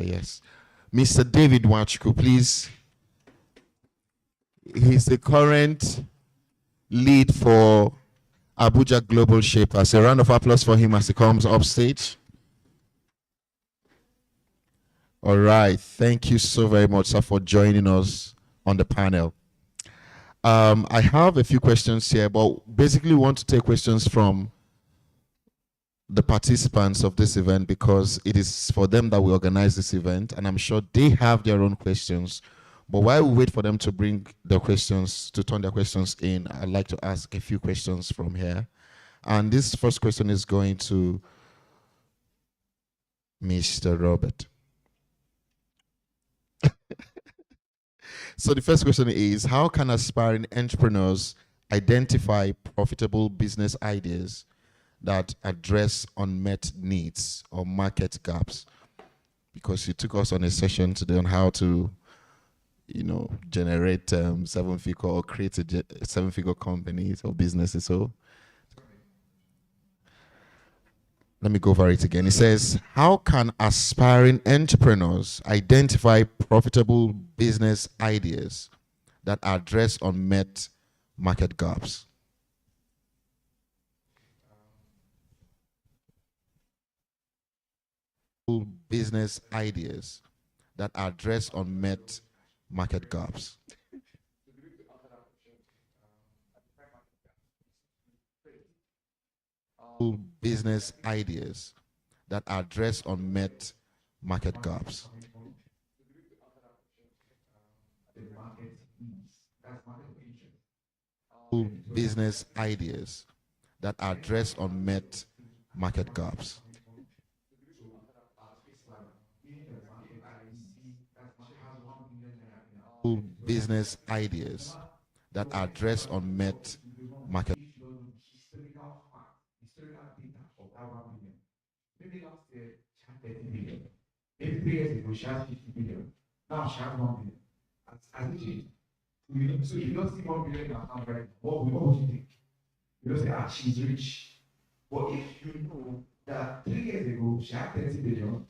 yes. Mr. David Wachku, please. He's the current lead for Abuja Global Shapers. A round of applause for him as he comes up stage. All right. Thank you so very much, sir, for joining us on the panel. I have a few questions here, but basically want to take questions from the participants of this event because it is for them that we organize this event, and I'm sure they have their own questions. But while we wait for them to bring their questions, to turn their questions in, I'd like to ask a few questions from here. And this first question is going to Mr. Robert. So the first question is, how can aspiring entrepreneurs identify profitable business ideas that address unmet needs or market gaps? Because you took us on a session today on how to, generate seven-figure or create a seven-figure companies or businesses. So let me go over it again. It says, how can aspiring entrepreneurs identify profitable business ideas that address unmet market gaps? Business ideas that address unmet market gaps. Business ideas that address unmet market gaps. Business ideas that address unmet market gaps. Business ideas that address unmet market. Maybe last year she had 30 billion. Maybe 3 years ago she had 50 billion. Now she has 1 billion. As it changed. So if you don't see 1 billion in her account right now, what would you think? You don't say, she's rich. But if you know that 3 years ago she had 30 billion,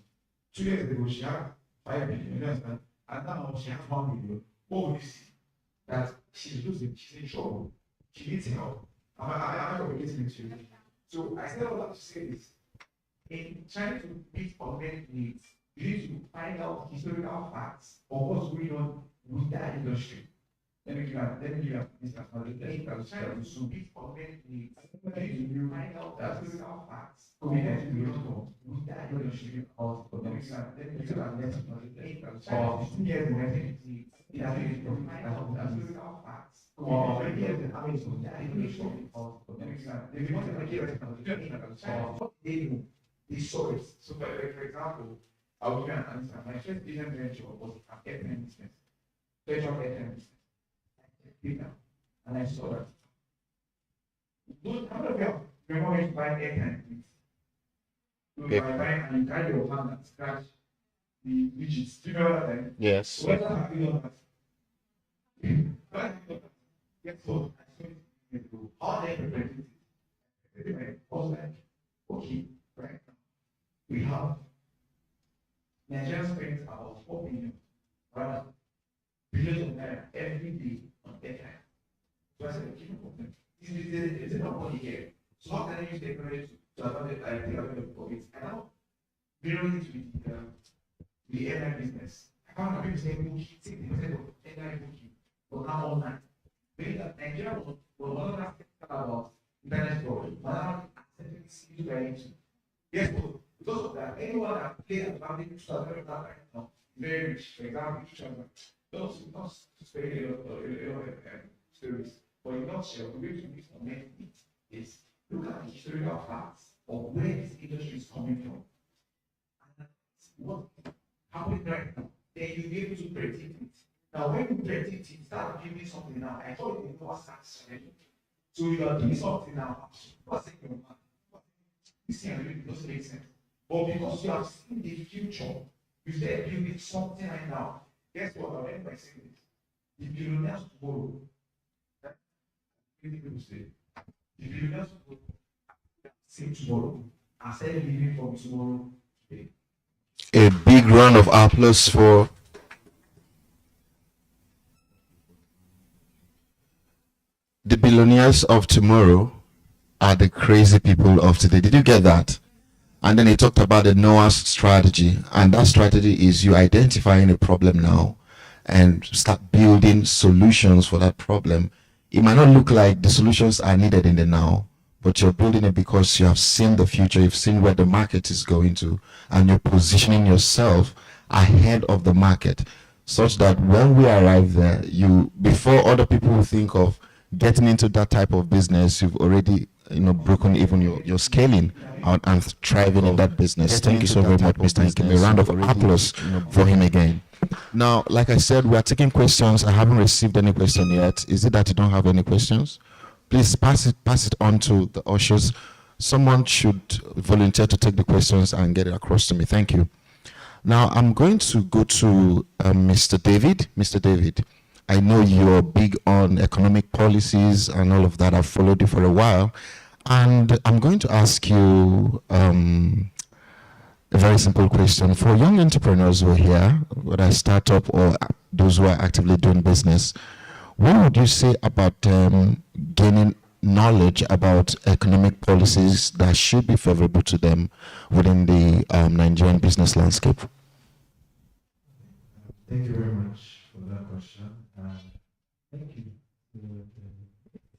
2 years ago she had 5 billion, you understand? And now she has 1 billion, what would you see? That she's losing, she's in trouble, she needs help. Am I communicating to you? So I said all that to say this. In trying to meet unmet needs, you need to find out historical facts of what's going on with that industry. Let me give you this analogy. Trying to meet unmet needs, you need to find out that historical facts of what's going on with that industry. Let me give you an example. 15 years in unmet needs, it has been to find out that historical facts. What they know. The source. So, for example, I'll give you an answer. My first business venture was an airtime business, virtual airtime business. And I saw that. How many of you remember when you buy airtime, please? So you are buying and you carry your hand and scratch the digits. Do you remember that? Yes. So what have you done that? Guess what? I saw it go. How they prepared it. I was like, okay, right. We have Nigerian spends about 4 billion, rather billions of naira every day on airtime. So I said, okay, no problem. This is not money here. So how can I use technology to advantage? I think I'm going to it. And now, mirroring it with the airline business. I found that people say, 60% of airline booking was now online. Meaning that Nigeria was one of the about internet fraud, but now accepting this issue very easy. Yes, because of that, anyone that plays advantage to that right now, very rich. For example, each other. Not to spend a lot of stories, but in a nutshell, the way to use unmet needs is look at the historical facts of where this industry is coming from. And what happened right now, then you'll be able to predict it. Now, when you predict it, start building something now. I thought it was satisfying. So you are doing something now. What's in your mind? This thing really doesn't make sense. But because you have seen the future, you start building something right now. Guess what? I'll end by saying this. The billionaires tomorrow, many people say, the billionaires tomorrow, say tomorrow, and start living from tomorrow today. A big round of applause for the billionaires of tomorrow are the crazy people of today. Did you get that? And then he talked about the Noah's strategy. And that strategy is you identifying a problem now and start building solutions for that problem. It might not look like the solutions are needed in the now, but you're building it because you have seen the future, you've seen where the market is going to, and you're positioning yourself ahead of the market such that when we arrive there, you before other people will think of getting into that type of business, you've already broken even your scaling out and thriving in that business. Thank you so very much, Mr. Nkim. A round of applause for him again. Now, like I said, we are taking questions. I haven't received any question yet. Is it that you don't have any questions? Please pass it on to the ushers. Someone should volunteer to take the questions and get it across to me. Thank you. Now, I'm going to go to Mr. David. Mr. David, I know you're big on economic policies and all of that. I've followed you for a while. And I'm going to ask you a very simple question. For young entrepreneurs who are here, whether a startup or those who are actively doing business, what would you say about gaining knowledge about economic policies that should be favorable to them within the Nigerian business landscape? Thank you very much for that question. Thank you to the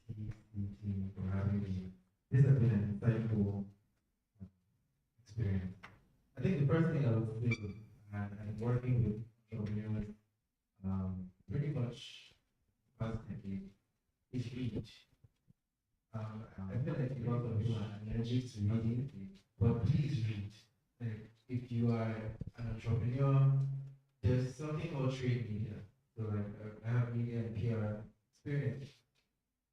team for having me. This has been an insightful experience. I think the first thing I would say, and working with entrepreneurs pretty much past decade, is read. I feel like a lot of you are allergic to reading, but please read. Like, if you are an entrepreneur, there's something called trade media. So like I have media and PR experience.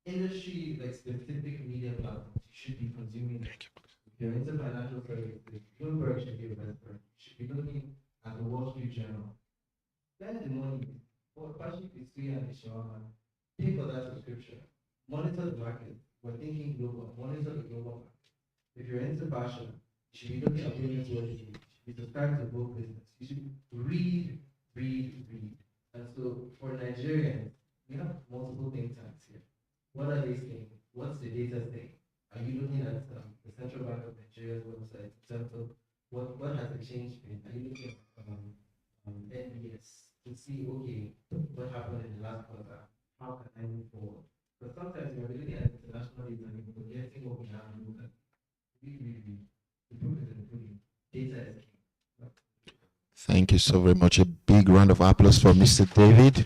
Industry, like specific media platforms, you should be consuming. If you're into financial services, Bloomberg should be your best friend. You should be looking at the Wall Street Journal. Spend the money. Or especially if it's free and it's your pay for that subscription. Monitor the market. We're thinking global. Monitor the global market. If you're into fashion, you should be looking at women's wedding. You should be subscribed to both business. You should read, read. And so for Nigerians, we have multiple think tanks here. What are they saying? What's the data saying? Are you looking at the Central Bank of Nigeria's website in terms of what has the change been? Are you looking at NBS to see, okay, what happened in the last quarter? How can I move forward? But sometimes we're looking at international data and we're forgetting what we have to look at. Really, the proof is in the pudding. Data is king. Thank you so very much. A big round of applause for Mr. David.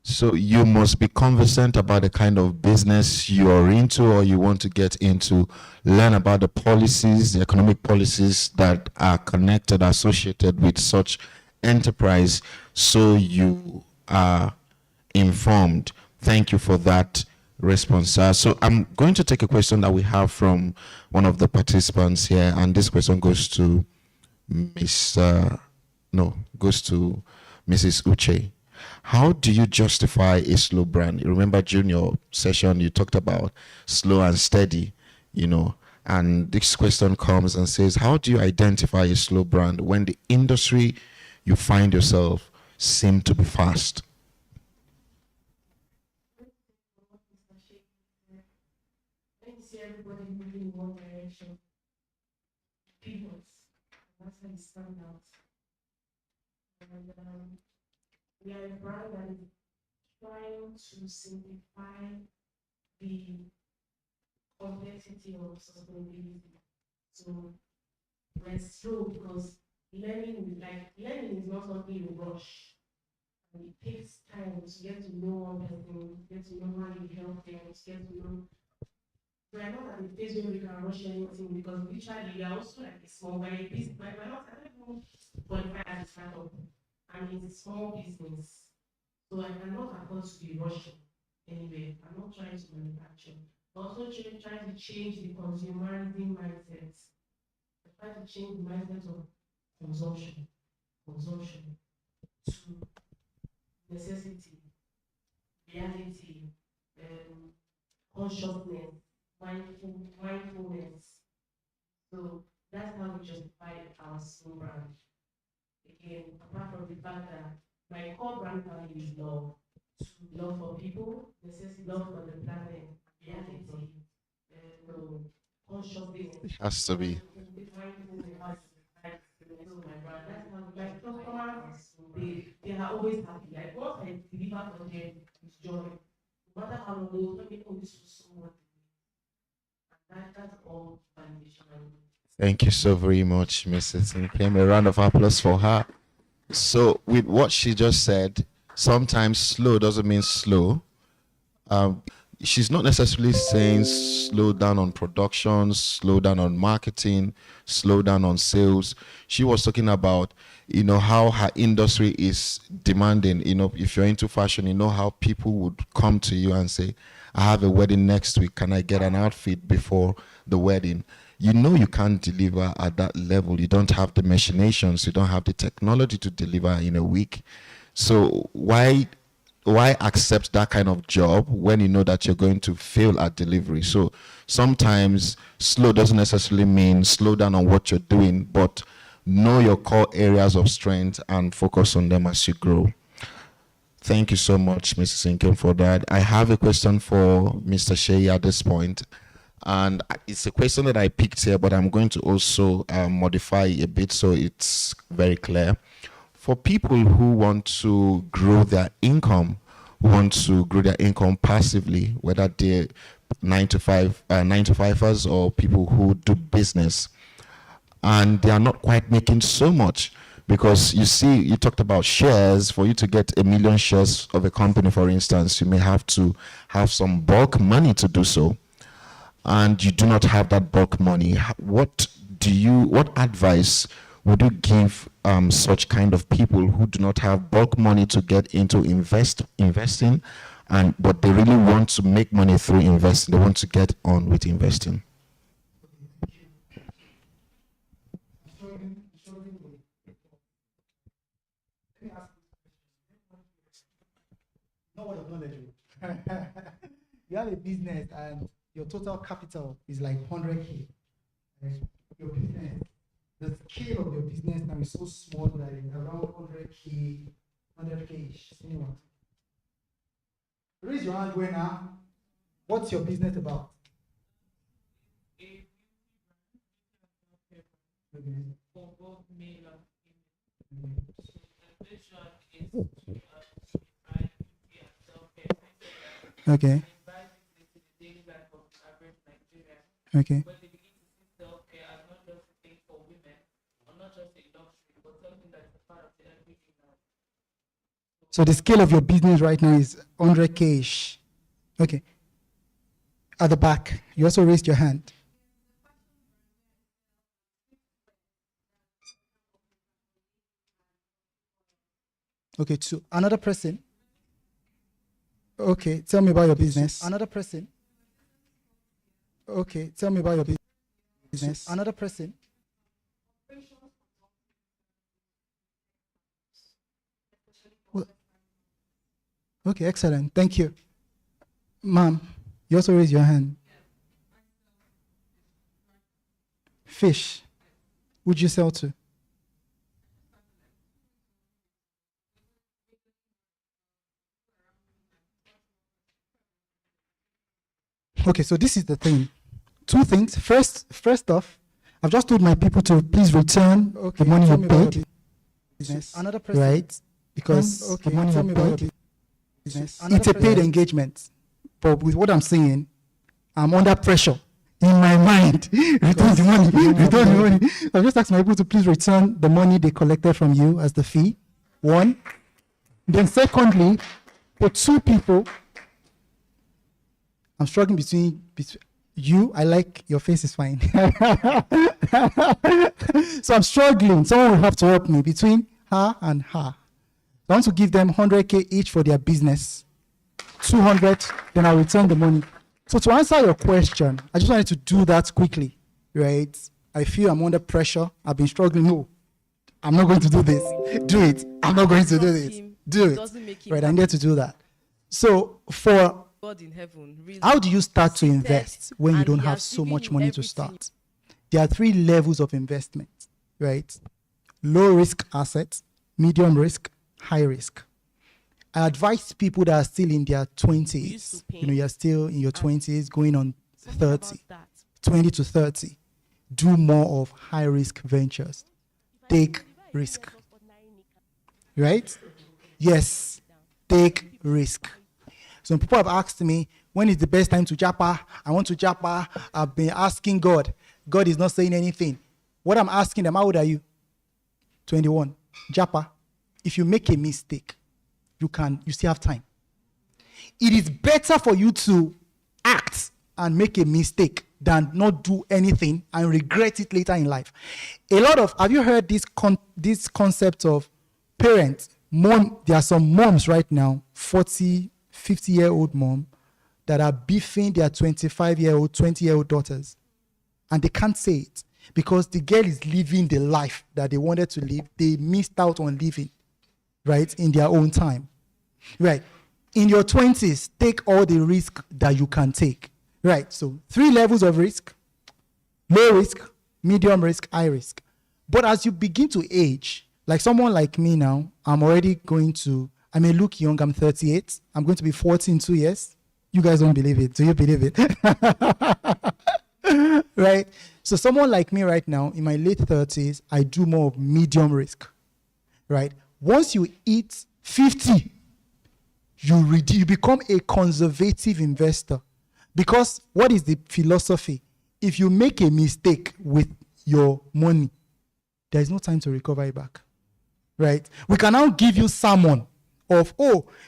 So you must be conversant about the kind of business you're into or you want to get into, learn about the policies, the economic policies that are connected, associated with such enterprise, so you are informed. Thank you for that response, sir. So I'm going to take a question that we have from one of the participants here, and this question goes to goes to Mrs. Uche. How do you justify a slow brand? You remember during your session you talked about slow and steady, and this question comes and says, how do you identify a slow brand when the industry you find yourself seem to be fast? Everybody moving in one direction. Pivots. That's how you stand out. And we are a brand that is trying to simplify the complexity of sustainability. So we're slow because learning is not something you rush. And it takes time to get to know one person, get to know how you help them, get to know. We're not at the phase where we can rush anything because literally we are also like a small business. We're not, I don't even qualify as a startup. And it's a small business. So I cannot afford to be rushing anyway. I'm not trying to manufacture. I'm also trying to change the consumerism mindset. I try to change the mindset of consumption to necessity, reality, consciousness, mindfulness. So That's how we justify our soul brand. Again, apart from the fact that my core brand value is love. Love for people, love for the planet, reality, and consciously. It has to be. My customers, they are always happy. Like what I deliver for them is joy. No matter how low, let me always for someone. And that's all foundational. Thank you so very much, Mrs. Nkem. A round of applause for her. So, with what she just said, sometimes slow doesn't mean slow. She's not necessarily saying slow down on production, slow down on marketing, slow down on sales. She was talking about, how her industry is demanding. If you're into fashion, how people would come to you and say, I have a wedding next week. Can I get an outfit before the wedding? You can't deliver at that level. You don't have the machinations. You don't have the technology to deliver in a week. So why accept that kind of job when you know that you're going to fail at delivery? So sometimes slow doesn't necessarily mean slow down on what you're doing, but know your core areas of strength and focus on them as you grow. Thank you so much, Mrs. Nkem, for that. I have a question for Mr. Shea at this point. And it's a question that I picked here, but I'm going to also modify a bit so it's very clear. For people who want to grow their income, passively, whether they're 9-to-5ers or people who do business, and they are not quite making so much, because you talked about shares. For you to get 1 million shares of a company, for instance, you may have to have some bulk money to do so, and you do not have that bulk money. What advice would you give such kind of people who do not have bulk money to get into investing, but they really want to make money through investing? They want to get on with investing. You have a business and your total capital is like 100K. Your business, the scale of your business now is so small that it's around 100K-ish. Anyone? Raise your hand when now. What's your business about? Okay. Okay. So the scale of your business right now is 100K-ish. Okay. At the back, you also raised your hand. Okay, so another person. Okay, tell me about your business. Another person. Okay, tell me about your business. Another person. Okay, excellent. Thank you. Ma'am, you also raise your hand. Fish. Would you sell to? Okay, so this is the thing. Two things. First off, I've just told my people to please return the money you paid. Another person. Right? Because the money you paid. It's a paid engagement. But with what I'm saying, I'm under pressure in my mind. Return the money. I've just asked my people to please return the money they collected from you as the fee. One. Then secondly, for two people, I'm struggling between you. I like your face is fine. So I'm struggling. Someone will have to help me between her and her. I want to give them 100K each for their business. 200, then I'll return the money. So to answer your question, I just wanted to do that quickly, right? I feel I'm under pressure. I've been struggling. No, I'm not going to do this. Do it. I'm not going to do this. Do it. Right, I need to do that. So for God in heaven, really, how do you start to invest when you don't have so much money to start? there are 3 levels of investment, right? Low risk assets, medium risk, high risk. I advise people that are still in their 20s, you're still in your 20s, going on 30, 20 to 30, do more of high risk ventures. Take risk. Right? Yes, take risk. Some people have asked me, when is the best time to japa? I want to japa. I've been asking God. God is not saying anything. What I'm asking them, how old are you? 21. Japa. If you make a mistake, you still have time. It is better for you to act and make a mistake than not do anything and regret it later in life. Have you heard this concept of parents, mom? There are some moms right now, 40, 50-year-old mom, that are beefing their 25-year-old, 20-year-old daughters. And they can't say it because the girl is living the life that they wanted to live. They missed out on living, right, in their own time. Right. In your 20s, take all the risk that you can take. Right. So 3 levels of risk: low risk, medium risk, high risk. But as you begin to age, like someone like me now, I may look young, I'm 38. I'm going to be 40 in 2 years. You guys don't believe it. Do you believe it? Right? So someone like me right now, in my late 30s, I do more of medium risk. Right? Once you hit 50, you become a conservative investor. Because what is the philosophy? If you make a mistake with your money, there is no time to recover it back. Right? We can now give you sermon of,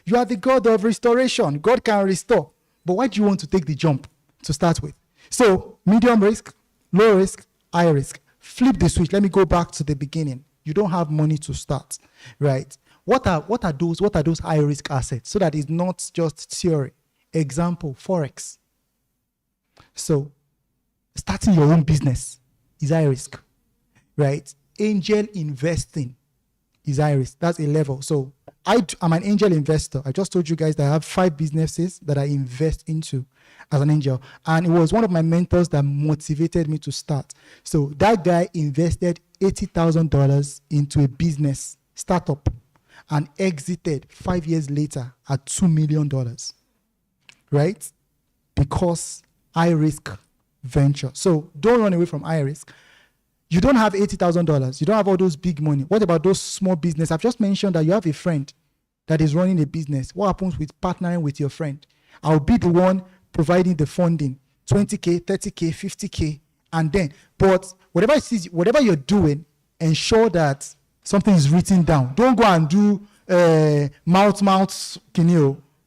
you are the God of restoration. God can restore. But why do you want to take the jump to start with? So, medium risk, low risk, high risk. Flip the switch. Let me go back to the beginning. You don't have money to start, right? What are those high risk assets? So that it's not just theory. Example, Forex. So, starting your own business is high risk, right? Angel investing is high risk. That's a level. So, I'm an angel investor. I just told you guys that I have 5 businesses that I invest into as an angel. And it was one of my mentors that motivated me to start. So that guy invested $80,000 into a business startup and exited 5 years later at $2 million. Right? Because high risk venture. So don't run away from high risk. You don't have $80,000. You don't have all those big money. What about those small business? I've just mentioned that you have a friend that is running a business. What happens with partnering with your friend? I'll be the one providing the funding, 20K, 30K, 50K, and then, but whatever you're doing, ensure that something is written down. Don't go and do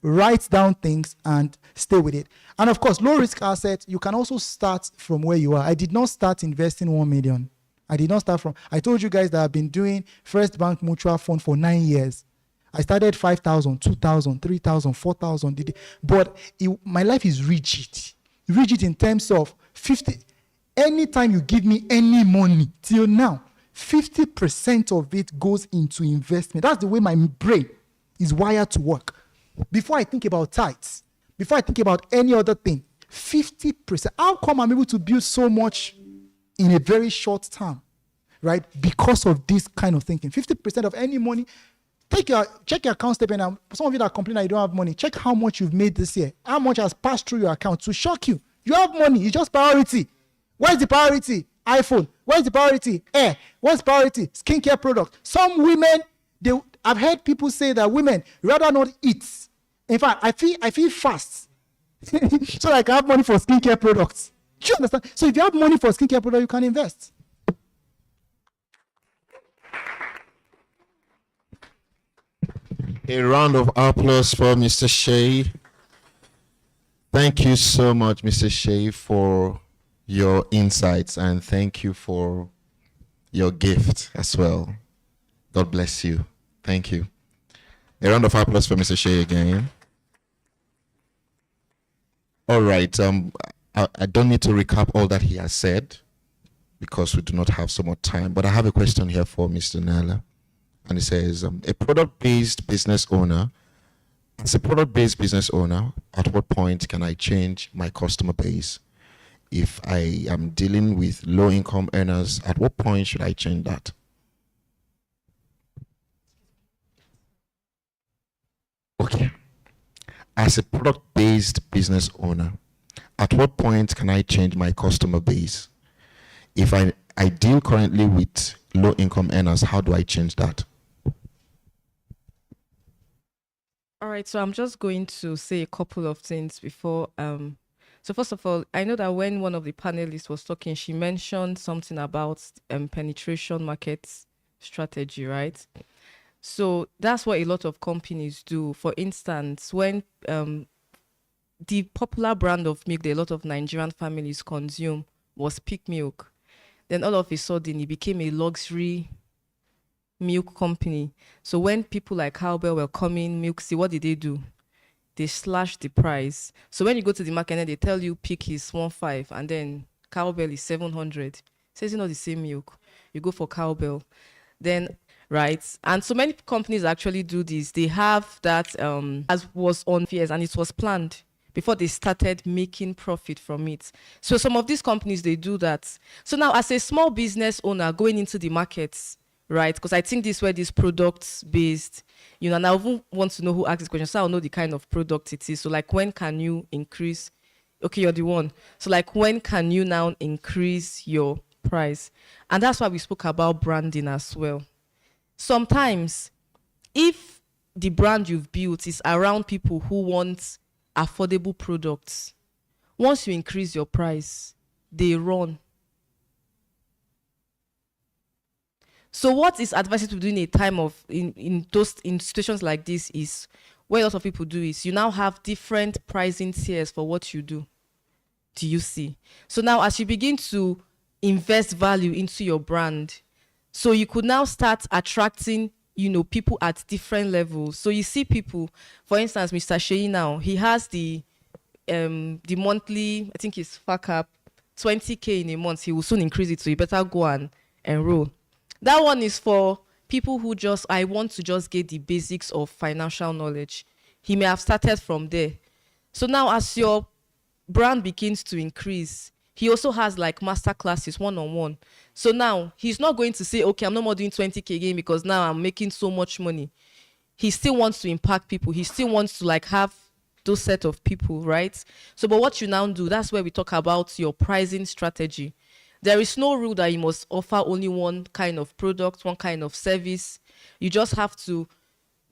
write down things and stay with it. And of course, low risk assets, you can also start from where you are. I did not start investing 1 million. I told you guys that I've been doing First Bank Mutual Fund for 9 years. I started 5,000, 2,000, 3,000, 4,000. But my life is rigid. Rigid in terms of 50. Anytime you give me any money till now, 50% of it goes into investment. That's the way my brain is wired to work. Before I think about tithes, before I think about any other thing, 50%. How come I'm able to build so much in a very short time? Right? Because of this kind of thinking. 50% of any money. Check your account statement. And some of you that complain that you don't have money, check how much you've made this year. How much has passed through your account to shock you. You have money. It's just priority. Where's the priority? iPhone. Where's the priority? Air. What's priority? Skincare product. Some women, I've heard people say that women rather not eat. In fact, I feel fast so I can have money for skincare products. Do you understand? So if you have money for skincare products, you can invest. A round of applause for Mr. Shea. Thank you so much, Mr. Shea, for your insights, and thank you for your gift as well. God bless you. Thank you. A round of applause for Mr. Shea again. All right. I don't need to recap all that he has said because we do not have so much time, but I have a question here for Mr. Daniella. And it says, as a product-based business owner, at what point can I change my customer base? if I am dealing with low income earners, at what point should I change that? Okay. As a product-based business owner, at what point can I change my customer base? If I deal currently with low income earners, how do I change that? All right, so I'm just going to say a couple of things before. So first of all, I know that when one of the panelists was talking, she mentioned something about penetration market strategy, right? So that's what a lot of companies do. For instance, when the popular brand of milk that a lot of Nigerian families consume was Peak Milk, then all of a sudden it became a luxury milk company. So when people like Cowbell were coming, Milksy, what did they do? They slashed the price. So when you go to the market and they tell you Peak is 1.5 and then Cowbell is 700, says it's not the same milk. You go for Cowbell. Then, right? And so many companies actually do this. They have that as was on fears and it was planned before they started making profit from it. So some of these companies, they do that. So now as a small business owner going into the markets, right? Because I think this is where this products based, and I even want to know who asked this question, so I'll know the kind of product it is. So like, when can you increase? Okay, you're the one. So like, when can you now increase your price? And that's why we spoke about branding as well. Sometimes, if the brand you've built is around people who want affordable products, once you increase your price, they run. So what is advisable to do in a time of in situations like this is what a lot of people do is you now have different pricing tiers for what you do. Do you see? So now as you begin to invest value into your brand, so you could now start attracting people at different levels. So you see people, for instance, Mr. Sheyi now, he has the monthly, I think it's fuck up 20K in a month. He will soon increase it, so you better go and enroll. That one is for people who I want to just get the basics of financial knowledge. He may have started from there. So now as your brand begins to increase, he also has like master classes one-on-one. So now he's not going to say, okay, I'm no more doing 20K again because now I'm making so much money. He still wants to impact people. He still wants to like have those set of people, right? So, but what you now do, that's where we talk about your pricing strategy. There is no rule that you must offer only one kind of product, one kind of service. You just have to,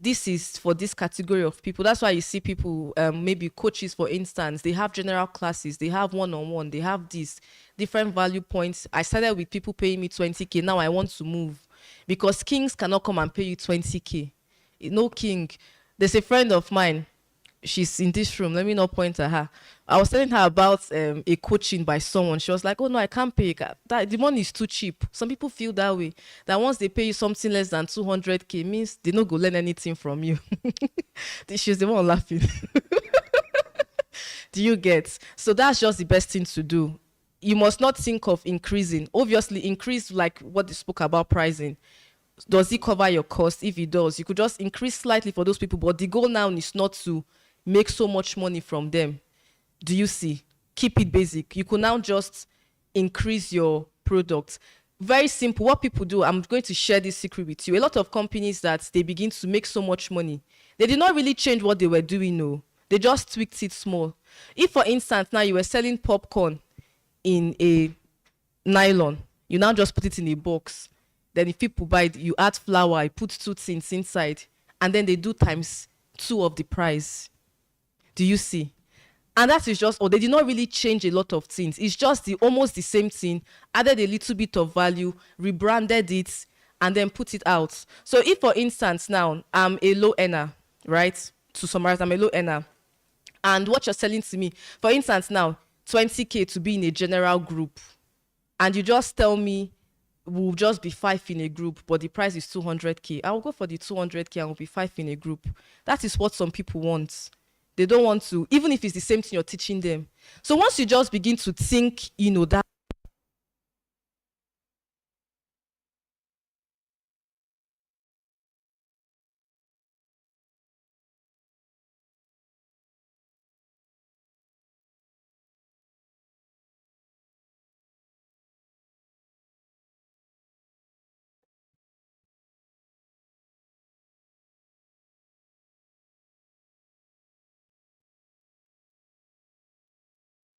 this is for this category of people. That's why you see people, maybe coaches, for instance, they have general classes, they have one-on-one, they have these different value points. I started with people paying me 20K. Now I want to move because kings cannot come and pay you 20K. No king. There's a friend of mine. She's in this room. Let me not point at her. I was telling her about a coaching by someone. She was like, oh no, I can't pay. The money is too cheap. Some people feel that way. That once they pay you something less than 200K means they don't go learn anything from you. She's the one laughing. Do you get? So that's just the best thing to do. You must not think of increasing. Obviously, increase like what they spoke about pricing. Does it cover your cost? If it does, you could just increase slightly for those people. But the goal now is not to make so much money from them. Do you see? Keep it basic. You could now just increase your product. Very simple. What people do, I'm going to share this secret with you. A lot of companies that they begin to make so much money, they did not really change what they were doing, no. They just tweaked it small. If, for instance, now you were selling popcorn in a nylon, you now just put it in a box. Then if people buy it, you add flour, you put 2 things inside, and then they do times 2 of the price. Do you see? And that is just, they did not really change a lot of things. It's just almost the same thing, added a little bit of value, rebranded it, and then put it out. So if, for instance, now I'm a low earner, right? To summarize, I'm a low earner. And what you're selling to me, for instance, now 20K to be in a general group, and you just tell me we'll just be 5 in a group, but the price is 200K. I will go for the 200K and we'll be 5 in a group. That is what some people want. They don't want to, even if it's the same thing you're teaching them. So once you just begin to think, that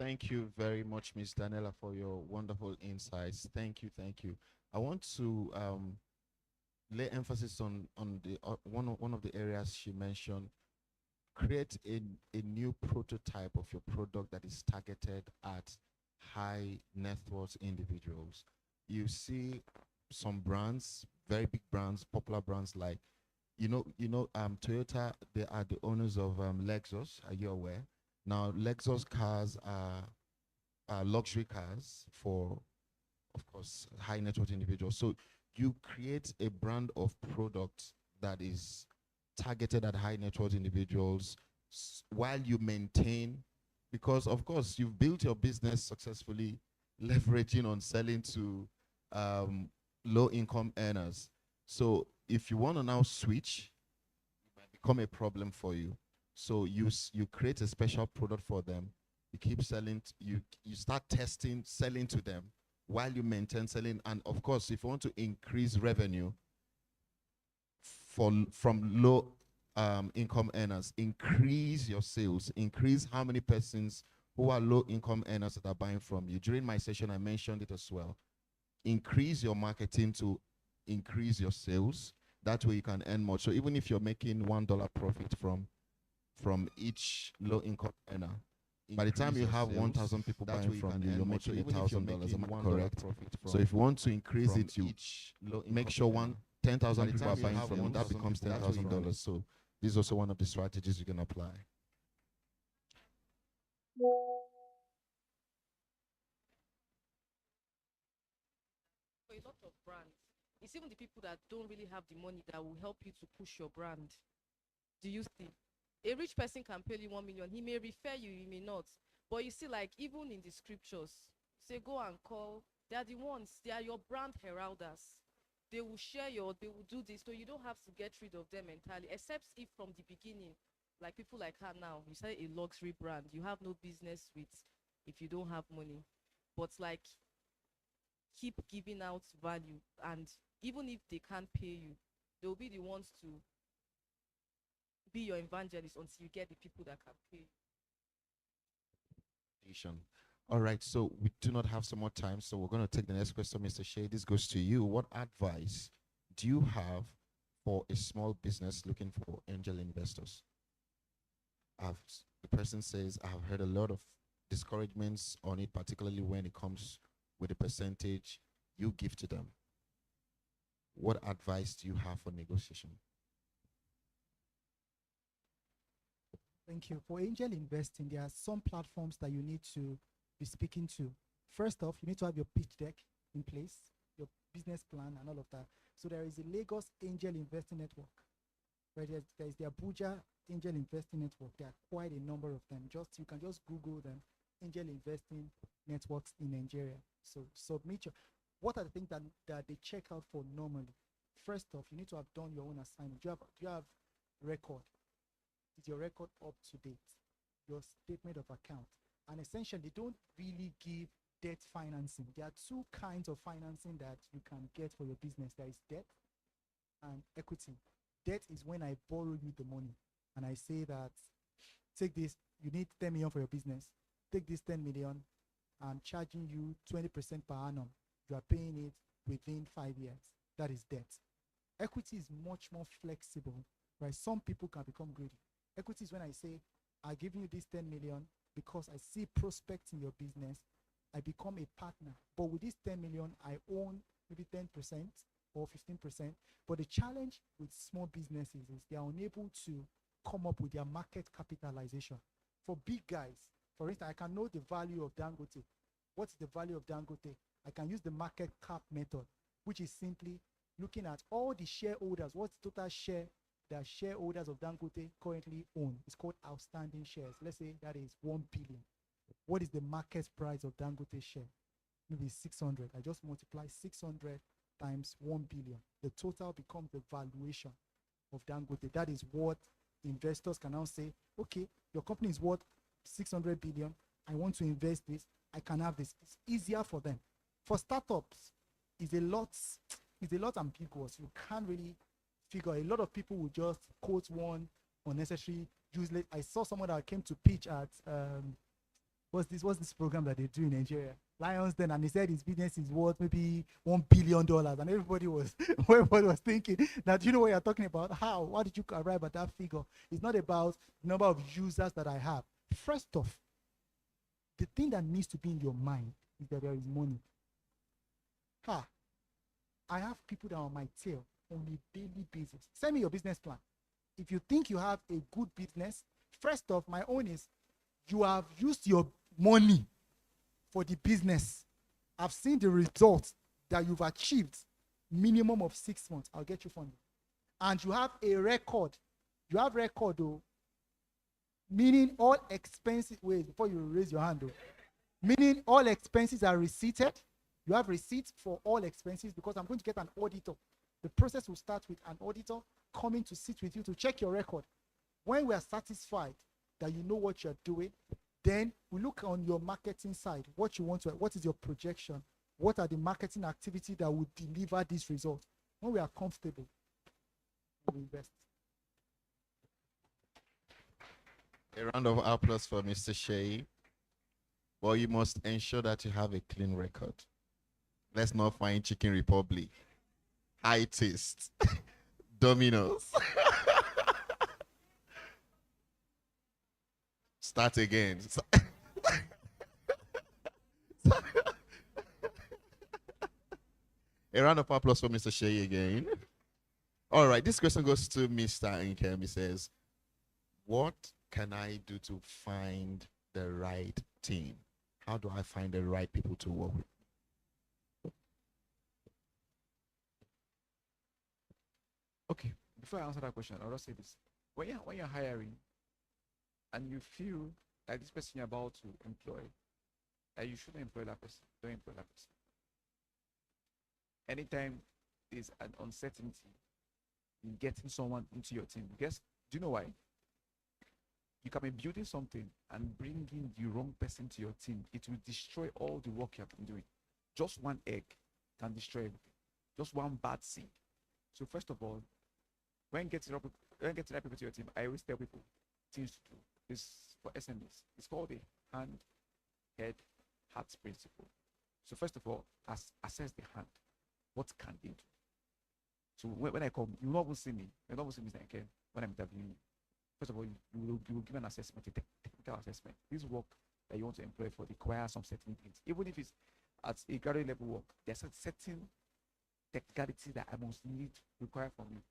Thank you very much, Ms. Daniela, for your wonderful insights. Thank you, thank you. I want to lay emphasis on the one of the areas she mentioned. Create a new prototype of your product that is targeted at high net worth individuals. You see some brands, very big brands, popular brands like Toyota. They are the owners of Lexus. Are you aware? Now, Lexus cars are luxury cars for, of course, high net worth individuals. So you create a brand of product that is targeted at high net worth individuals while you maintain, because of course you've built your business successfully, leveraging on selling to low income earners. So if you want to now switch, it might become a problem for you. So you create a special product for them. You keep selling. You start testing, selling to them while you maintain selling. And of course, if you want to increase revenue from low income earners, increase your sales, increase how many persons who are low income earners that are buying from you. During my session, I mentioned it as well. Increase your marketing to increase your sales. That way you can earn more. So even if you're making $1 profit from each low income earner, by the time you have 1,000 people buying from you, you're making $1,000. Am I correct? So if you want to increase it, you make sure 10,000 people are buying from you. That becomes $10,000. So this is also one of the strategies you can apply. For a lot of brands, it's even the people that don't really have the money that will help you to push your brand. Do you see? A rich person can pay you 1 million. He may refer you, he may not. But you see, like, even in the scriptures, say, go and call. They are the ones, they are your brand heralders. They will share they will do this. So you don't have to get rid of them entirely, except if from the beginning, like people like her now, you say a luxury brand, you have no business with if you don't have money. But like, keep giving out value. And even if they can't pay you, they'll be the ones to be your evangelist until you get the people that can pay. All right, so we do not have some more time, so we're going to take the next question, Mr. Shea. This goes to you. What advice do you have for a small business looking for angel investors? The person says, I have heard a lot of discouragements on it, particularly when it comes with the percentage you give to them. What advice do you have for negotiation? Thank you. For angel investing, there are some platforms that you need to be speaking to. First off, you need to have your pitch deck in place, your business plan and all of that. So there is a Lagos Angel Investing Network, right? There is the Abuja Angel Investing Network. There are quite a number of them. You can just Google them, Angel Investing Networks in Nigeria. So submit what are the things that they check out for normally? First off, you need to have done your own assignment. Do you have record? Is your record up to date? Your statement of account. And essentially, they don't really give debt financing. There are two kinds of financing that you can get for your business. There is debt and equity. Debt is when I borrow you the money and I say that, take this, you need 10 million for your business. Take this 10 million, I'm charging you 20% per annum. You are paying it within 5 years. That is debt. Equity is much more flexible, right? Some people can become greedy. Equity is when I say, I'm giving you this 10 million because I see prospects in your business. I become a partner. But with this 10 million, I own maybe 10% or 15%. But the challenge with small businesses is they are unable to come up with their market capitalization. For big guys, for instance, I can know the value of Dangote. What's the value of Dangote? I can use the market cap method, which is simply looking at all the shareholders. What's the total share that shareholders of Dangote currently own? It's called outstanding shares. Let's say that is 1 billion. What is the market price of Dangote share? Maybe 600. I just multiply 600 times 1 billion. The total becomes the valuation of Dangote. That is what investors can now say, okay, your company is worth 600 billion. I want to invest this. I can have this. It's easier for them. For startups, it's a lot ambiguous. You can't really figure. A lot of people will just quote one unnecessary, useless. I saw someone that came to pitch at what's this program that they do in Nigeria? Lions Den, and he said his business is worth maybe $1 billion, and everybody was thinking that, you know what you're talking about. How did you arrive at that figure? It's not about the number of users that I have. First off, the thing that needs to be in your mind is that there is money. I have people that are on my tail on a daily basis. Send me your business plan. If you think you have a good business, first off, my own is you have used your money for the business. I've seen the results that you've achieved. Minimum of 6 months, I'll get you funding. And you have a record. You have record, though. Meaning all expenses, wait, before you raise your hand, though. Meaning all expenses are receipted. You have receipts for all expenses, because I'm going to get an auditor. The process will start with an auditor coming to sit with you to check your record. When we are satisfied that you know what you're doing, then we look on your marketing side, what you want to, what is your projection, what are the marketing activities that will deliver this result. When we are comfortable, we invest. A round of applause for Mr. Shea. Well, you must ensure that you have a clean record. Let's not find Chicken Republic, High Taste, Domino's. Start again. A round of applause for Mr. Shea again. All right, this question goes to Mr. Nkem. He says, what can I do to find the right team? How do I find the right people to work with? Okay, before I answer that question, I'll just say this. When you're hiring and you feel that this person you're about to employ, that you shouldn't employ that person, don't employ that person. Anytime there's an uncertainty in getting someone into your team, do you know why? You can be building something and bringing the wrong person to your team. It will destroy all the work you have been doing. Just one egg can destroy everything. Just one bad seed. So first of all, when getting people to your team, I always tell people things to do. This for SMEs. It's called the hand, head, heart principle. So first of all, assess the hand. What can they do? So when I come, you will not even see me. You will not even see me again when I'm interviewing you. First of all, you will give an assessment, a technical assessment. This work that you want to employ for requires some certain things. Even if it's at a graduate level work, there's a certain technicality that I must require from you.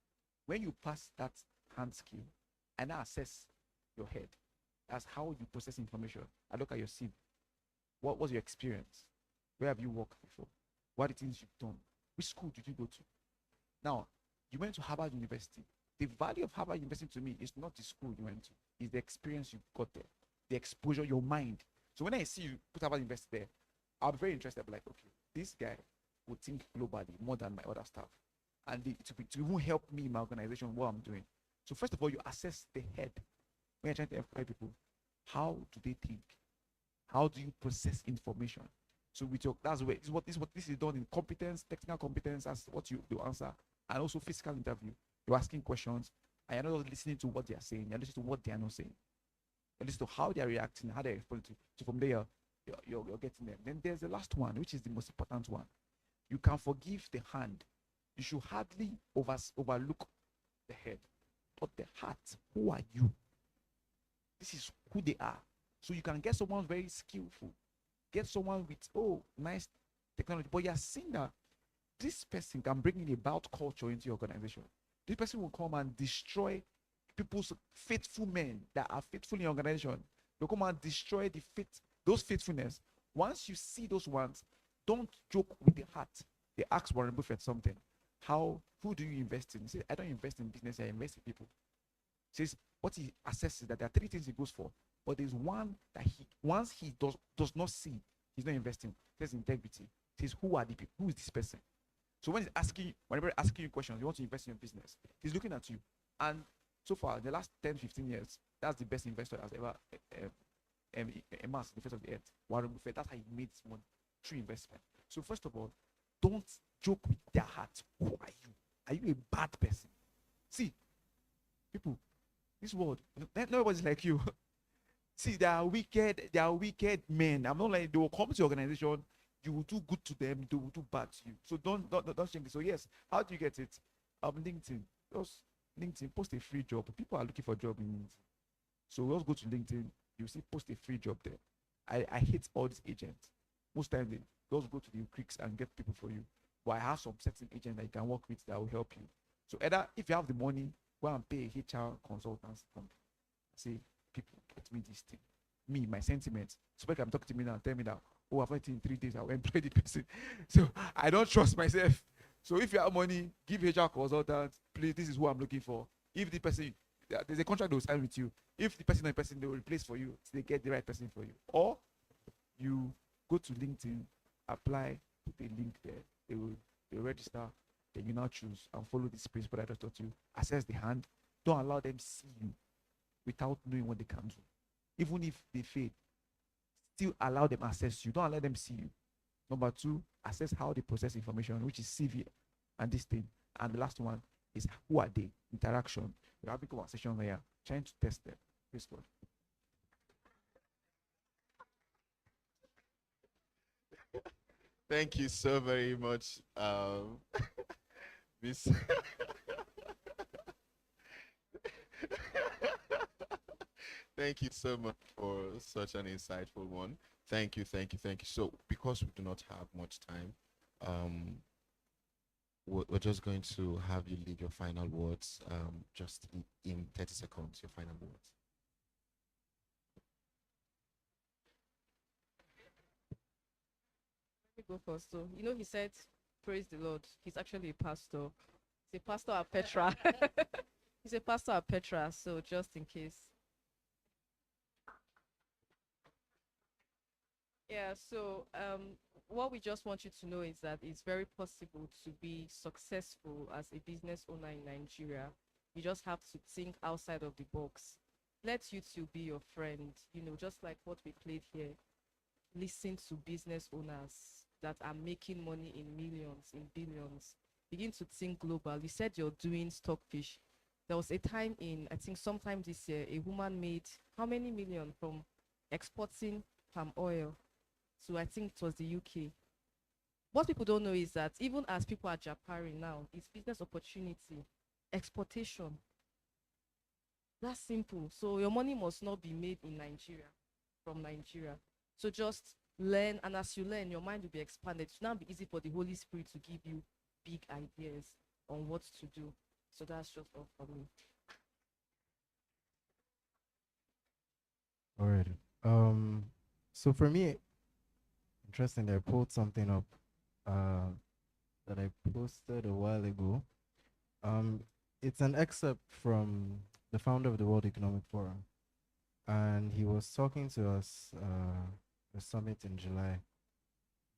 When you pass that hand skill, I now assess your head. That's how you process information. I look at your CV. What was your experience? Where have you worked before? What are the things you've done? Which school did you go to? Now, you went to Harvard University. The value of Harvard University to me is not the school you went to, it's the experience you got there, the exposure, your mind. So when I see you put Harvard University there, I'll be very interested. Like, okay, this guy would think globally more than my other staff, and to even help me in my organization, what I'm doing. So first of all, you assess the head. When you're trying to employ people, how do they think? How do you process information? So with your, that's where this is done in competence, technical competence, as what you do answer, and also physical interview. You're asking questions, and you're not listening to what they are saying. You're listening to what they are not saying. You're listening to how they are reacting, how they're responding to. So from there, you're getting them. Then there's the last one, which is the most important one. You can forgive the hand. You should hardly overlook the head, but the heart. Who are you? This is who they are. So you can get someone very skillful, get someone with nice technology, but you're seeing that this person can bring in a bad culture into your organization. This person will come and destroy people's faithful men that are faithful in your organization. They'll come and destroy those faithfulness. Once you see those ones, don't joke with the heart. They ask Warren Buffett something. Who do you invest in? He said, I don't invest in business, I invest in people. He says, what he assesses that there are three things he goes for, but there's one that once he does not see, he's not investing. There's integrity. He says, who are the people? Who is this person? So whenever asking you questions, you want to invest in your business, he's looking at you. And so far, in the last 10, 15 years, that's the best investor has ever amassed the face of the earth. Warren Buffett, that's how he made his money through investment. So first of all, don't joke with their heart. Who are you? Are you a bad person? See, people, this world, nobody's like you. See, they are wicked men. I'm not like they will come to your organization, you will do good to them, they will do bad to you. So don't change it. So yes, how do you get it? LinkedIn. Just LinkedIn, post a free job. People are looking for a job in LinkedIn. So just go to LinkedIn, you see post a free job there. I hate all these agents. Most times they just go to the creeks and get people for you. But I have some certain agent that you can work with that will help you. So either if you have the money, go and pay a HR consultants company. Say, people get me this thing. Me, my sentiments. So I'm talking to me now, tell me that, oh, I've waited in 3 days, I will employ the person. So I don't trust myself. So if you have money, give HR consultants, please, this is who I'm looking for. If the person, there's a contract they will sign with you. If the person is not the person, they will replace for you so they get the right person for you. Or you go to LinkedIn, apply, put a link there. They will register. Then you now choose and follow this principle that I just taught you. Assess the hand. Don't allow them see you without knowing what they can do. Even if they fail, still allow them access you. Don't allow them see you. Number 2, assess how they process information, which is CV and this thing. And the last one is who are they? Interaction. We're having conversation here, trying to test them. Praise God. Thank you so very much, Miss. Thank you so much for such an insightful one. Thank you, thank you, thank you. So, because we do not have much time, we're just going to have you leave your final words, just in 30 seconds, your final words. Let me go first. So, he said, praise the Lord. He's actually a pastor. He's a pastor at Petra. He's a pastor at Petra, so just in case. Yeah, so what we just want you to know is that it's very possible to be successful as a business owner in Nigeria. You just have to think outside of the box. Let YouTube be your friend, just like what we played here. Listen to business owners that are making money in millions, in billions. Begin to think global. You said you're doing stockfish. There was a time I think sometime this year, a woman made how many million from exporting palm oil to, I think it was the UK. What people don't know is that even as people are japaring now, it's business opportunity, exportation. That's simple. So your money must not be made in Nigeria, from Nigeria. So just learn, and as you learn, your mind will be expanded. It will now be easy for the Holy Spirit to give you big ideas on what to do. So that's just all for me. All right. So for me, interesting, I pulled something up that I posted a while ago. It's an excerpt from the founder of the World Economic Forum, and he was talking to us the summit in July,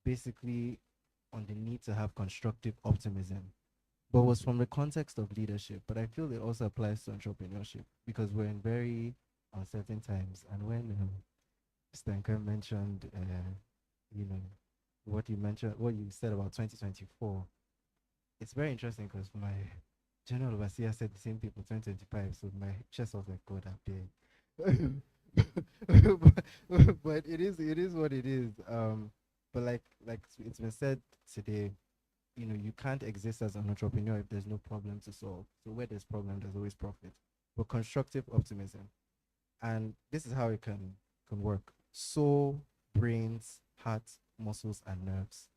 basically on the need to have constructive optimism, but was from the context of leadership. But I feel it also applies to entrepreneurship because we're in very uncertain times. And when Stanker mentioned, what you said about 2024, it's very interesting because my general overseer said the same people 2025, so my chest was like, God, I'm but it is what it is. But like it's been said today, you can't exist as an entrepreneur if there's no problem to solve. So where there's problem, there's always profit. But constructive optimism, and this is how it can work: soul, brains, heart, muscles, and nerves.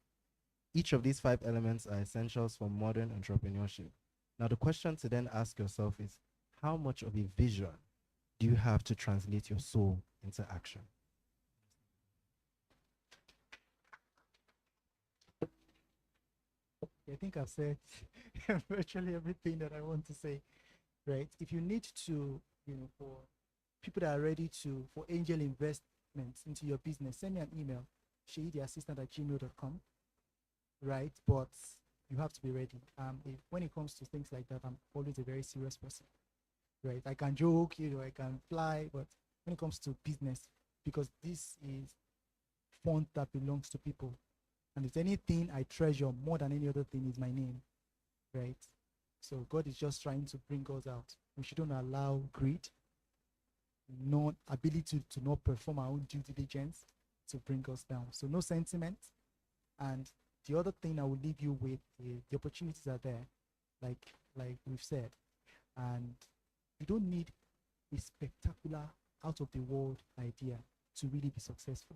Each of these 5 elements are essentials for modern entrepreneurship. Now, the question to then ask yourself is, how much of a vision do you have to translate your soul into action? I think I've said virtually everything that I want to say, right? If you need to, for people that are ready for angel investments into your business, send me an email, sheidiassistant@gmail.com, right? But you have to be ready. When it comes to things like that, I'm always a very serious person, right? I can joke, I can fly, but when it comes to business, because this is fund that belongs to people, and if anything I treasure more than any other thing is my name, right? So God is just trying to bring us out. We shouldn't allow greed, non-ability to not perform our own due diligence to bring us down. So no sentiment. And the other thing I will leave you with is the opportunities are there, like we've said, and you don't need a spectacular, out of the world idea to really be successful.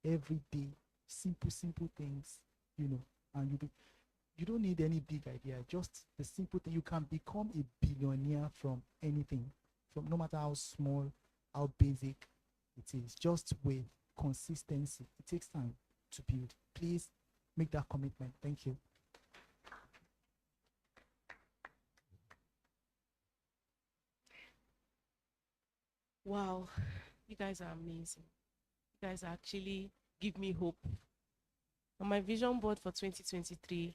Every day, simple things, and you don't need any big idea. Just the simple thing. You can become a billionaire from anything, from no matter how small, how basic it is. Just with consistency. It takes time to build. Please make that commitment. Thank you. Wow, you guys are amazing. You guys actually give me hope. On my vision board for 2023,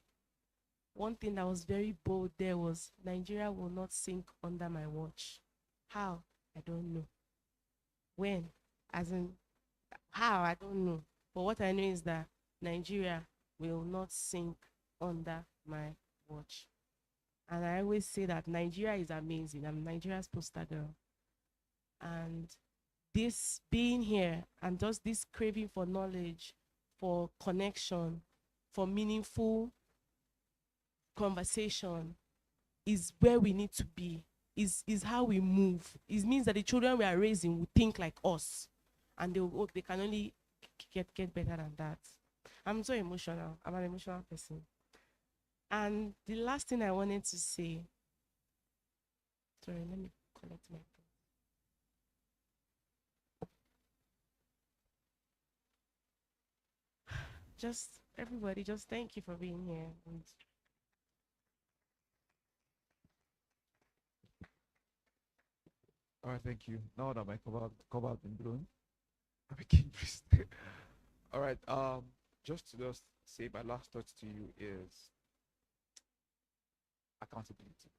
one thing that was very bold there was Nigeria will not sink under my watch. How? I don't know. When? As in, how? I don't know. But what I know is that Nigeria will not sink under my watch. And I always say that Nigeria is amazing. I'm Nigeria's poster girl. And this being here and just this craving for knowledge, for connection, for meaningful conversation is where we need to be, is how we move. It means that the children we are raising will think like us, and they can only get better than that. I'm so emotional. I'm an emotional person. And the last thing I wanted to say, sorry, let me collect my thoughts. Just everybody, just thank you for being here. And All right, thank you. Now that my cover has been blown, I became priest. All right. Just to just say my last thought to you is accountability.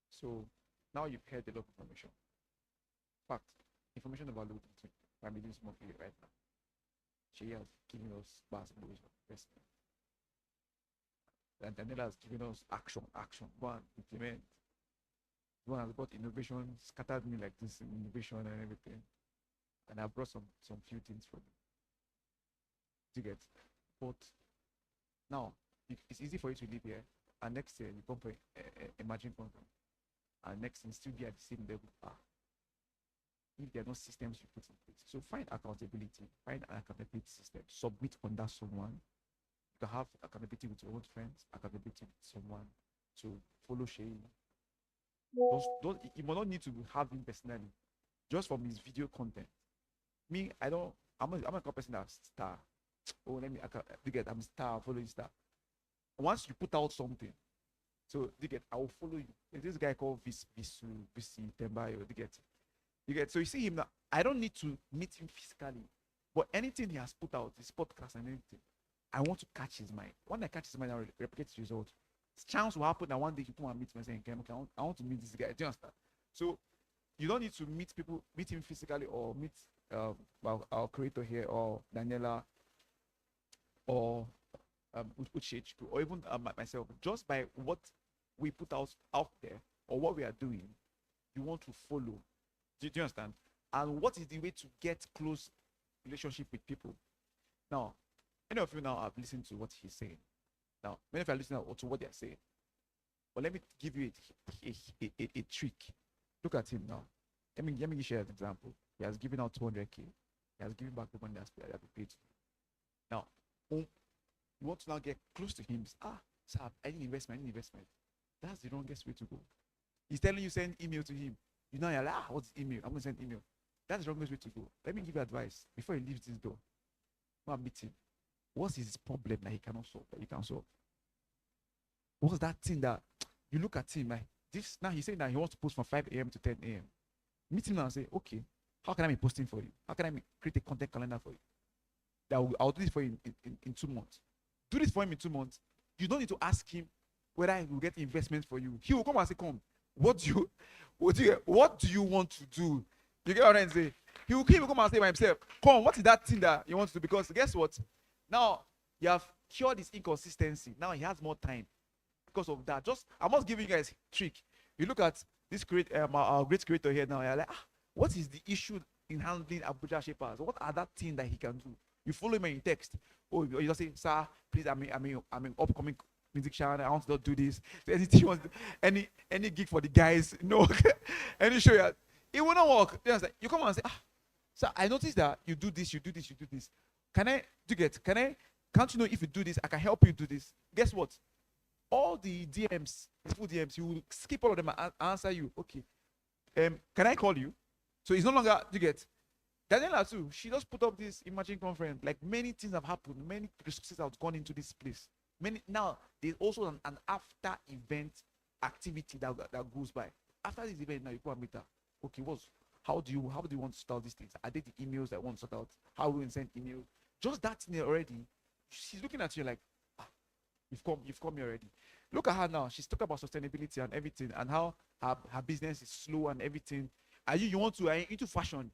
So now you've heard a lot of information. In fact, information overload I'm using some of it right now. She has given us basketball investment. And Daniela has given us action. One, implement. One has got innovation, scattered me like this innovation and everything. And I brought some few things from you. Do you get? But now it's easy for you to live here, and next year you come for a margin program, and next year still be at the same level. If there are no systems you put in place, so find accountability, find an accountability system, submit under someone. You can have accountability with your own friends, accountability with someone to follow Shane. Those you might not need to have him personally, just from his video content. Me, I'm a person that's star. Oh, I'm star, following star. Once you put out something, so I will follow you. There's this guy called Visi Tembayo, you get, so you see him now. I don't need to meet him physically, but anything he has put out, his podcast and anything, I want to catch his mind. When I catch his mind, I will replicate his result. Chance will happen that one day you come and meet me and say, okay, I want to meet this guy. Do you understand? So you don't need to meet him physically or meet our creator here or Daniela or Uchechku or even myself. Just by what we put out there or what we are doing, you want to follow. Do you understand? And what is the way to get close relationship with people? Now, many of you now have listened to what he's saying. Now, many of you are listening to what they're saying. But let me give you a trick. Look at him now. Let me share an example. He has given out 200K. He has given back the money that been paid to him. Now, you want to now get close to him. Sir, I need investment. That's the wrongest way to go. He's telling you send email to him. You know, you're like, what's email? I'm going to send email. That's the wrongest way to go. Let me give you advice. Before he leaves this door, go and meet him. What's his problem that he cannot solve, that you can solve? What's that thing that you look at him like this? Now he's saying that he wants to post from 5 a.m. to 10 a.m. Meet him now and say, okay, how can I be posting for you? How can I create a content calendar for you? I'll do this for you in 2 months. Do this for him in 2 months. You don't need to ask him whether he will get investment for you. He will come and say, come, what do you want to do? You get what I'm saying? He will come and say by himself, come, what is that thing that you want to do? Because guess what? Now you have cured his inconsistency. Now he has more time because of that. I must give you guys a trick. You look at this our great creator here now. You're like, What is the issue in handling Abuja shapers? What are that thing that he can do? You follow him in text. Oh, you just say, sir, please, I'm an upcoming musician. I want to do this. So anything you want, any gig for the guys, no, any show, it will not work. You come and say, sir, I noticed that you do this, you do this, you do this. Can't you know if you do this, I can help you do this? Guess what? All the DMs, full DMs, you will skip all of them and answer you. Okay. Can I call you? So it's no longer, Daniela too, she just put up this Imagine conference. Like, many things have happened, many resources have gone into this place. Now there's also an after event activity that goes by. After this event, now you go and meet her. Okay, how do you want to start these things? Are they the emails that I want to sort out? How will we send emails? Just that thing already, she's looking at you like, you've come here already. Look at her now. She's talking about sustainability and everything, and how her business is slow and everything. Are you into fashion?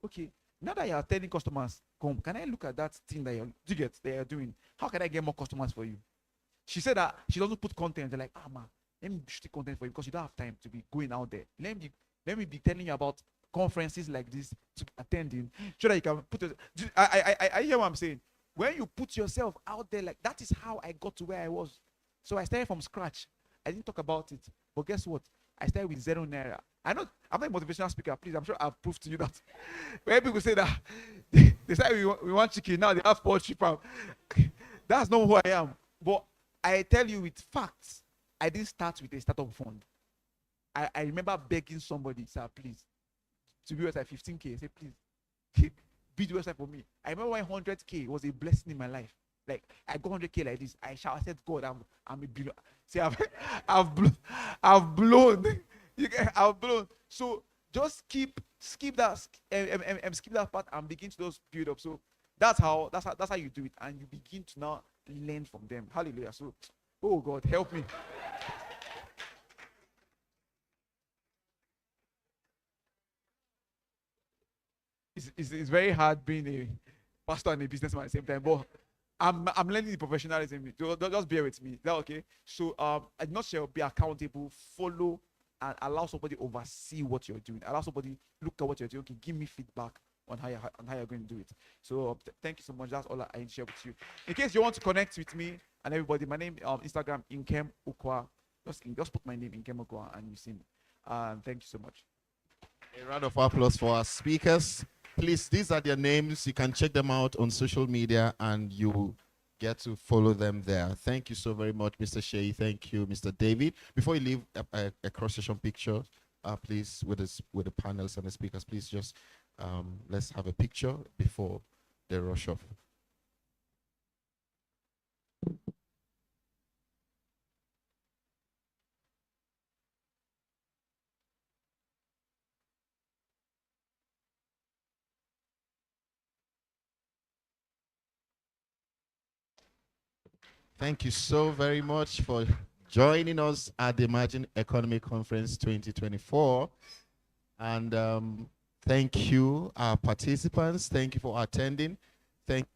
Okay. Now that you are telling customers, come, can I look at that thing that you're doing? How can I get more customers for you? She said that she doesn't put content. They're like, man, let me shoot content for you because you don't have time to be going out there. Let me be telling you about conferences like this to attending, so that you can put it. I hear what I'm saying. When you put yourself out there, like, that is how I got to where I was. So I started from scratch. I didn't talk about it, but guess what? I started with 0 naira. I know I'm not a motivational speaker. Please, I'm sure I've proved to you that. When people say that they say we want chicken, now they have poultry farm. That's not who I am. But I tell you with facts, I didn't start with a startup fund. I remember begging somebody, sir, please, to be website 15K. I said, please, build the website for me. I remember when 100K was a blessing in my life. Like, I got 100K like this. I said, God, I'm a billionaire. See, I've blown. I've blown. So just skip that part and begin to just build up. So that's how you do it, and you begin to now learn from them. Hallelujah. So, oh God, help me. It's very hard being a pastor and a businessman at the same time, but I'm learning the professionalism. Just bear with me. Is that okay? So I'm not sure, be accountable, follow, and allow somebody oversee what you're doing. Allow somebody look at what you're doing. Okay, give me feedback on how you're going to do it. So thank you so much. That's all I share with you. In case you want to connect with me and everybody, my name Instagram Inkem Ukwa. Just put my name Inkem Ukwa and you see me. Thank you so much. A round of applause for our speakers. Please, these are their names. You can check them out on social media and you get to follow them there. Thank you so very much, Mr. Shea. Thank you, Mr. David. Before you leave a cross-session picture, please, with the panels and the speakers, please just let's have a picture before they rush off. Thank you so very much for joining us at the Imagine Economy Conference 2024. And thank you, our participants. Thank you for attending. Thank